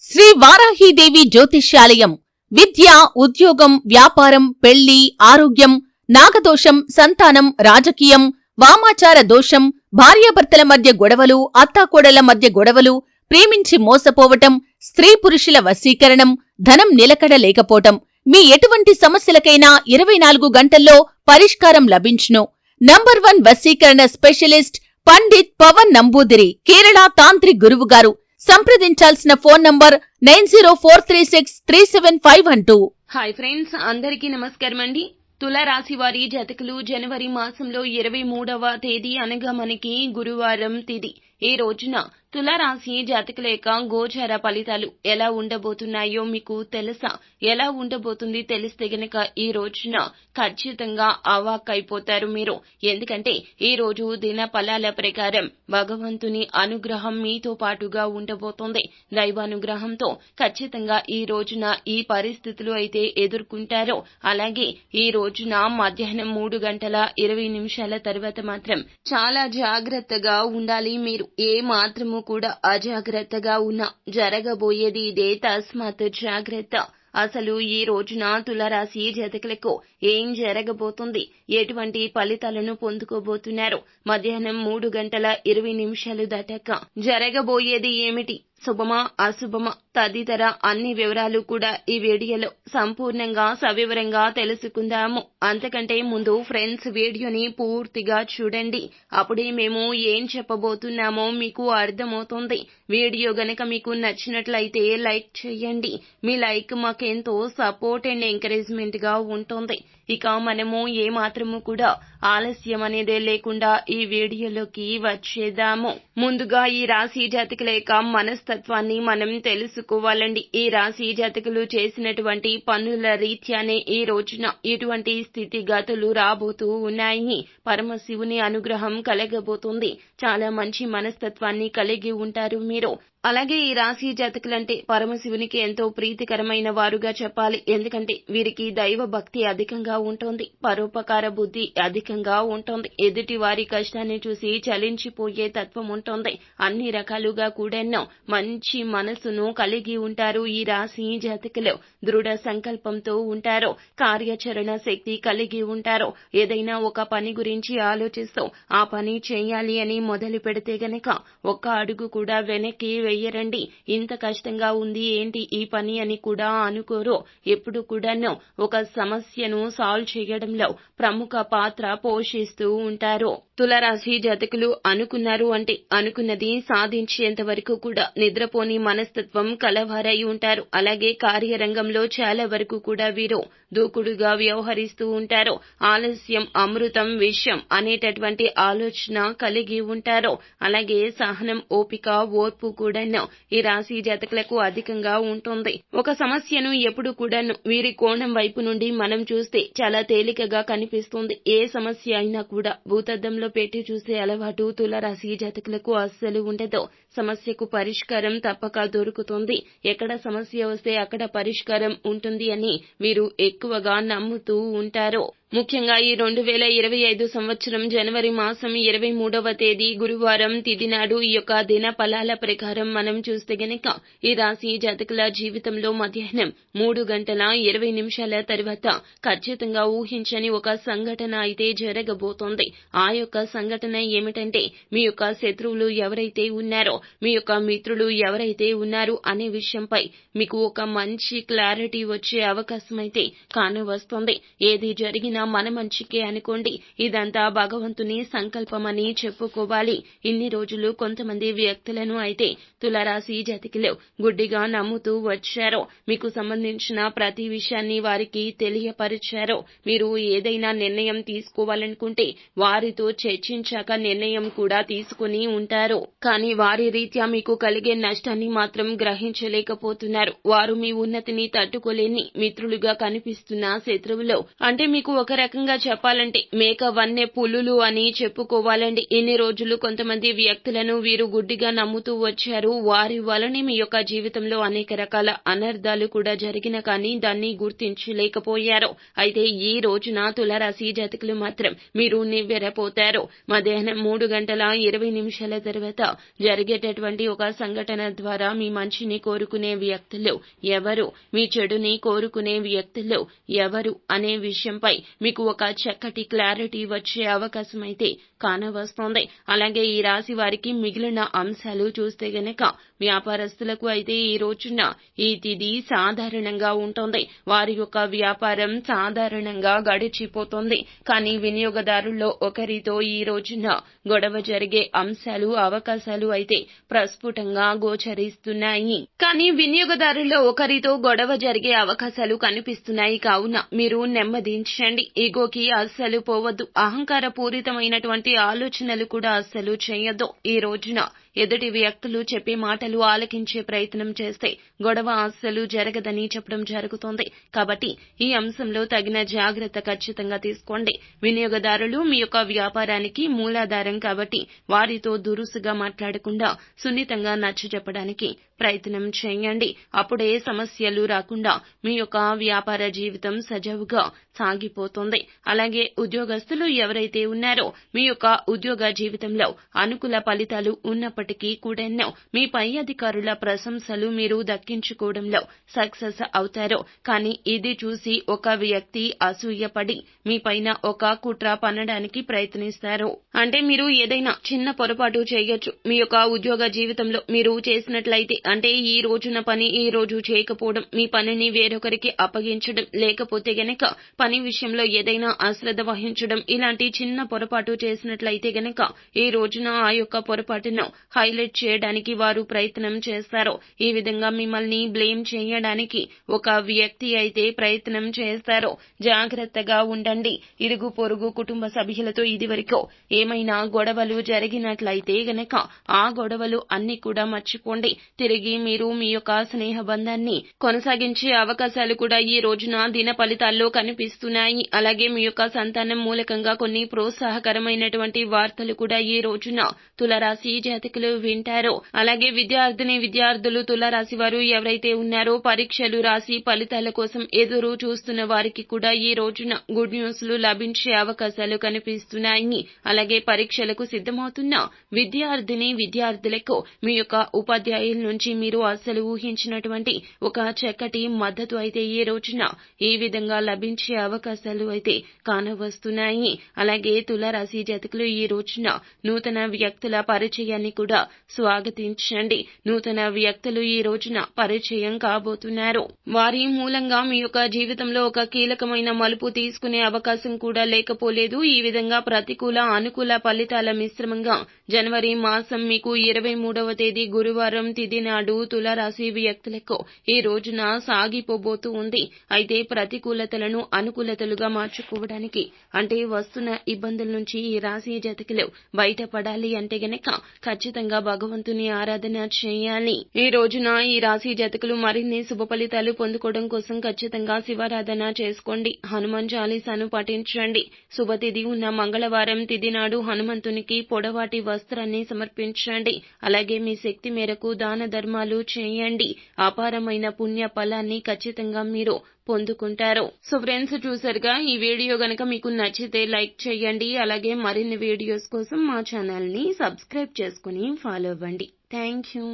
శ్రీ వారాహీదేవి జ్యోతిష్యాలయం విద్య, ఉద్యోగం, వ్యాపారం, పెళ్లి, ఆరోగ్యం, నాగదోషం, సంతానం, రాజకీయం, వామాచార దోషం, భార్యాభర్తల మధ్య గొడవలు, అత్తాకోడళ్ల మధ్య గొడవలు, ప్రేమించి మోసపోవటం, స్త్రీ పురుషుల వశీకరణం, ధనం నిలకడ లేకపోవటం, మీ ఎటువంటి సమస్యలకైనా 24 గంటల్లో పరిష్కారం లభించును. నంబర్ 1 వశీకరణ స్పెషలిస్ట్ పండిత్ పవన్ నంబూదిరి, కేరళ తాంత్రిక్ గురువుగారు. సంప్రదించాల్సిన ఫోన్ నంబర్ 9043637512. హాయ్ ఫ్రెండ్స్, అందరికీ నమస్కారం అండి. తులారాశి వారి జాతకులు జనవరి మాసంలో 23వ తేదీ అనగా మనకి గురువారం తిథి. ఈ రోజున తులారాశి జాతకుల యొక్క గోచార ఫలితాలు ఎలా ఉండబోతున్నాయో మీకు తెలుసా? ఎలా ఉండబోతుంది తెలిస్తే గనక ఈ రోజున ఖచ్చితంగా అవాక్కైపోతారు మీరు. ఎందుకంటే ఈ రోజు దిన ఫలాల ప్రకారం భగవంతుని అనుగ్రహం మీతో పాటుగా ఉండబోతోంది. దైవానుగ్రహంతో ఖచ్చితంగా ఈ రోజున ఈ పరిస్థితులు అయితే ఎదుర్కొంటారో, అలాగే ఈ రోజున మధ్యాహ్నం 3:20 తర్వాత మాత్రం చాలా జాగ్రత్తగా ఉండాలి మీరు. ఏ మాత్రము కూడా అజాగ్రత్తగా ఉన్నా జరగబోయేది ఇదే. తస్మాత్ జాగ్రత్త. అసలు ఈ రోజున తులారాశి జాతకులకు ఏం జరగబోతుంది, ఎటువంటి ఫలితాలను పొందుకోబోతున్నారు, మధ్యాహ్నం 3:20 దాటాక జరగబోయేది ఏమిటి, శుభమా అశుభమా తదితర అన్ని వివరాలు కూడా ఈ వీడియోలో సంపూర్ణంగా సవివరంగా తెలుసుకుందాము. అంతకంటే ముందు ఫ్రెండ్స్, వీడియోని పూర్తిగా చూడండి. అప్పుడే మేము ఏం చెప్పబోతున్నామో మీకు అర్థమవుతుంది. వీడియో గనక మీకు నచ్చినట్లయితే లైక్ చేయండి. మీ లైక్ మాకెంతో సపోర్ట్ అండ్ ఎంకరేజ్మెంట్ గా ఉంటుంది. ఇక మనము ఏ మాత్రము కూడా ఆలస్యం అనేదే లేకుండా ఈ వీడియోలోకి వచ్చేద్దాము. ముందుగా ఈ రాశి జాతకుల యొక్క మనస్తత్వాన్ని మనం తెలుసుకోవాలండి. ఈ రాశి జాతకులు చేసినటువంటి పనుల రీత్యానే ఈ రోజున ఇటువంటి స్థితిగతులు రాబోతూ ఉన్నాయి. పరమశివుని అనుగ్రహం కలగబోతుంది. చాలా మంచి మనస్తత్వాన్ని కలిగి ఉంటారు మీరు. అలాగే ఈ రాశి జాతకులంటే పరమశివునికి ఎంతో ప్రీతికరమైన వారుగా చెప్పాలి. ఎందుకంటే వీరికి దైవ భక్తి అధికంగా ఉంటుంది, పరోపకార బుద్ధి అధికంగా ఉంటుంది, ఎదుటి వారి కష్టాన్ని చూసి చలించిపోయే తత్వం ఉంటుంది. అన్ని రకాలుగా కూడా మంచి మనసును కలిగి ఉంటారు ఈ రాశి జాతకులు. దృఢ సంకల్పంతో ఉంటారు, కార్యాచరణ శక్తి కలిగి ఉంటారు. ఏదైనా ఒక పని గురించి ఆలోచిస్తూ ఆ పని చేయాలి అని మొదలు పెడితే గనక ఒక్క అడుగు కూడా వెనక్కి వెయ్యరండి. ఇంత కష్టంగా ఉంది ఏంటి ఈ పని అని కూడా అనుకోరు. ఎప్పుడు కూడాను ఒక సమస్యను సాల్వ్ చేయడంలో ప్రముఖ పాత్ర పోషిస్తూ ఉంటారు. తులారాశి జాతకులు అనుకున్నారు అంటే అనుకున్నది సాధించేంత వరకు కూడా నిద్రపోని మనస్తత్వం కలవారై ఉంటారు. అలాగే కార్యరంగంలో చాలా వరకు కూడా వీరు దూకుడుగా వ్యవహరిస్తూ ఉంటారు. ఆలస్యం అమృతం విషయం అనేటటువంటి ఆలోచన కలిగి ఉంటారు. అలాగే సహనం, ఓపిక, ఓర్పు కూడా ఈ రాశి జాతకులకు అధికంగా ఉంటుంది. ఒక సమస్యను ఎప్పుడు కూడాను వీరి కోణం వైపు నుండి మనం చూస్తే చాలా తేలికగా కనిపిస్తుంది. ఏ సమస్య అయినా కూడా భూతద్దంలో పెట్టి చూసే అలవాటు తులారాశి జాతకులకు అస్సలు ఉండదు. సమస్యకు పరిష్కారం తప్పక దొరుకుతుంది. ఎక్కడ సమస్య వస్తే అక్కడ పరిష్కారం ఉంటుంది అని వీరు ఎక్కువగా నమ్ముతూ ఉంటారు. ముఖ్యంగా ఈ 2025 సంవత్సరం జనవరి మాసం 23వ తేదీ గురువారం తిథి నాడు ఈ యొక్క దిన ఫలాల ప్రకారం మనం చూస్తే గనక ఈ రాశి జాతకుల జీవితంలో మధ్యాహ్నం 3:20 తర్వాత ఖచ్చితంగా ఊహించని ఒక సంఘటన అయితే జరగబోతోంది. ఆ యొక్క సంఘటన ఏమిటంటే మీ యొక్క శత్రువులు ఎవరైతే ఉన్నారో, మీ యొక్క మిత్రులు ఎవరైతే ఉన్నారు అనే విషయంపై మీకు ఒక మంచి క్లారిటీ వచ్చే అవకాశం అయితే కానవస్తోంది. ఏది జరిగినా మన మంచికే అనుకోండి. ఇదంతా భగవంతుని సంకల్పమని చెప్పుకోవాలి. ఇన్ని రోజులు కొంతమంది వ్యక్తులను అయితే తులారాశి జాతకులు గుడ్డిగా నమ్ముతూ వచ్చారో, మీకు సంబంధించిన ప్రతి విషయాన్ని వారికి తెలియపరిచారో. మీరు ఏదైనా నిర్ణయం తీసుకోవాలనుకుంటే వారితో చర్చించాక నిర్ణయం కూడా తీసుకుని ఉంటారు. కానీ వారి రీత్యా మీకు కలిగే నష్టాన్ని మాత్రం గ్రహించలేకపోతున్నారు. వారు మీ ఉన్నతిని తట్టుకోలేని మిత్రులుగా కనిపిస్తున్న శత్రువులు. అంటే మీకు ఒక రకంగా చెప్పాలంటే మేక వన్నె పులులు అని చెప్పుకోవాలండి. ఇన్ని రోజులు కొంతమంది వ్యక్తులను వీరు గుడ్డిగా నమ్ముతూ వచ్చారు. వారి వలనే మీ యొక్క జీవితంలో అనేక రకాల అనర్థాలు కూడా జరిగిన కానీ దాన్ని గుర్తించలేకపోయారు. అయితే ఈ రోజున తులారాశి జాతకులు మాత్రం మీరు నివ్వెరపోతారు. మధ్యాహ్నం 3:20 తర్వాత జరిగే జరిగేటటువంటి ఒక సంఘటన ద్వారా మీ మంచిని కోరుకునే వ్యక్తులు ఎవరు, మీ చెడుని కోరుకునే వ్యక్తులు ఎవరు అనే విషయంపై మీకు ఒక చక్కటి క్లారిటీ వచ్చే అవకాశం అయితే కానవస్తోంది. అలాగే ఈ రాశి వారికి మిగిలిన అంశాలు చూస్తే గనక వ్యాపారస్తులకు అయితే ఈ రోజున ఈ తిథి సాధారణంగా ఉంటుంది. వారి యొక్క వ్యాపారం సాధారణంగా గడిచిపోతుంది. కానీ వినియోగదారుల్లో ఒకరితో ఈ రోజున గొడవ జరిగే అంశాలు, అవకాశాలు అయితే ప్రస్ఫుటంగా గోచరిస్తున్నాయి. కానీ వినియోగదారుల్లో ఒకరితో గొడవ జరిగే అవకాశాలు కనిపిస్తున్నాయి. కావున మీరు నెమ్మదించండి. ఈగోకి అస్సలు పోవద్దు. అహంకార పూరితమైనటువంటి ఆలోచనలు కూడా అస్సలు చేయొద్దు. ఈ రోజున ఎదుటి వ్యక్తులు చెప్పే మాటలు ఆలకించే ప్రయత్నం చేస్తే గొడవ అస్సలు జరగదని చెప్పడం జరుగుతోంది. కాబట్టి ఈ అంశంలో తగిన జాగ్రత్త ఖచ్చితంగా తీసుకోండి. వినియోగదారులు మీ యొక్క వ్యాపారానికి మూలాధారం కాబట్టి వారితో దురుసుగా మాట్లాడకుండా సున్నితంగా నచ్చజెప్పడానికి ప్రయత్నం చేయండి. అప్పుడే సమస్యలు రాకుండా మీ యొక్క వ్యాపార జీవితం సజావుగా సాగిపోతుంది. అలాగే ఉద్యోగస్తులు ఎవరైతే ఉన్నారో మీ యొక్క ఉద్యోగ జీవితంలో అనుకూల ఫలితాలు ఉన్నప్పటికీ కూడా మీ పై అధికారుల ప్రశంసలు మీరు దక్కించుకోవడంలో సక్సెస్ అవుతారు. కానీ ఇది చూసి ఒక వ్యక్తి అసూయపడి మీ పైన ఒక కుట్ర పన్నడానికి ప్రయత్నిస్తారు. అంటే మీరు ఏదైనా చిన్న పొరపాటు చేయొచ్చు. మీ యొక్క ఉద్యోగ జీవితంలో మీరు చేసినట్లయితే అంటే ఈ రోజున పని ఈ రోజు చేయకపోవడం, మీ పనిని వేరొకరికి అప్పగించడం, లేకపోతే గనక పని విషయంలో ఏదైనా అశ్రద్ధ వహించడం, ఇలాంటి చిన్న పొరపాటు చేసినట్లయితే గనక ఈ రోజున ఆ యొక్క పొరపాటును హైలైట్ చేయడానికి వారు ప్రయత్నం చేస్తారు. ఈ విధంగా మిమ్మల్ని బ్లేమ్ చేయడానికి ఒక వ్యక్తి అయితే ప్రయత్నం చేస్తారు. జాగ్రత్తగా ఉండండి. ఇరుగు పొరుగు కుటుంబ సభ్యులతో ఇదివరకు ఏమైనా గొడవలు జరిగినట్లయితే గనక ఆ గొడవలు అన్ని కూడా మర్చిపోండి. తిరిగి మీరు మీ యొక్క స్నేహ బంధాన్ని కొనసాగించే అవకాశాలు కూడా ఈ రోజున దిన ఫలితాల్లో కనిపిస్తున్నాయి. అలాగే మీ యొక్క సంతానం మూలకంగా కొన్ని ప్రోత్సాహకరమైనటువంటి వార్తలు కూడా ఈ రోజున తులారాశి జాతకులు వింటారు. అలాగే విద్యార్థులు తులారాశి వారు ఎవరైతే ఉన్నారో పరీక్షలు రాసి ఫలితాల కోసం ఎదురు చూస్తున్న వారికి కూడా ఈ రోజున గుడ్ న్యూస్లు లభించే అవకాశాలు కనిపిస్తున్నాయి. అలాగే పరీక్షలకు సిద్ధమవుతున్న విద్యార్థులకు మీ యొక్క ఉపాధ్యాయుల నుంచి మీరు అస్సలు ఊహించినటువంటి ఒక చక్కటి మద్దతు అయితే ఈ రోజున ఈ విధంగా లభించే అవకాశాలు అయితే కానవస్తున్నాయి. అలాగే తులారాశి జాతకులు ఈ రోజున నూతన వ్యక్తుల పరిచయాన్ని కూడా స్వాగతించండి. నూతన వ్యక్తులు ఈ రోజున పరిచయం కాబోతున్నారు. వారి మూలంగా మీ యొక్క జీవితంలో ఒక కీలకమైన మలుపు తీసుకునే అవకాశం కూడా లేకపోలేదు. ఈ విధంగా ప్రతికూల అనుకూల ఫలితాల మిశ్రమంగా జనవరి మాసం మీకు 23వ తేదీ గురువారం తిథి నాడు తులారాశి వ్యక్తులకు ఈ రోజున సాగిపోబోతూ ఉంది. అయితే ప్రతికూలతలను అనుకూలతలుగా మార్చుకోవడానికి అంటే వస్తున్న ఇబ్బందుల నుంచి ఈ రాశి జాతకులు బయటపడాలి అంటే గనక ఖచ్చితంగా భగవంతుని ఆరాధన చేయాలి. ఈ రోజున ఈ రాశి జాతకులు మరిన్ని శుభ ఫలితాలు పొందుకోవడం కోసం ఖచ్చితంగా శివారాధన చేసుకోండి. హనుమాన్ చాలీసాను పఠించండి. శుభతిథి ఉన్న మంగళవారం తిథి నాడు హనుమంతునికి పొడవాటి వస్త్రాన్ని సమర్పించండి. అలాగే మీ శక్తి మేరకు దాన ధర్మాలు చేయండి. అపారమైన పుణ్య ఫలాన్ని ఖచ్చితంగా మీరు పొందుకుంటారు. సో ఫ్రెండ్స్, చూసారుగా ఈ వీడియో గనక మీకు నచ్చితే లైక్ చేయండి. అలాగే మరిన్ని వీడియోస్ కోసం మా ఛానల్ ని సబ్స్క్రైబ్ చేసుకుని ఫాలో అవ్వండి. Thank you.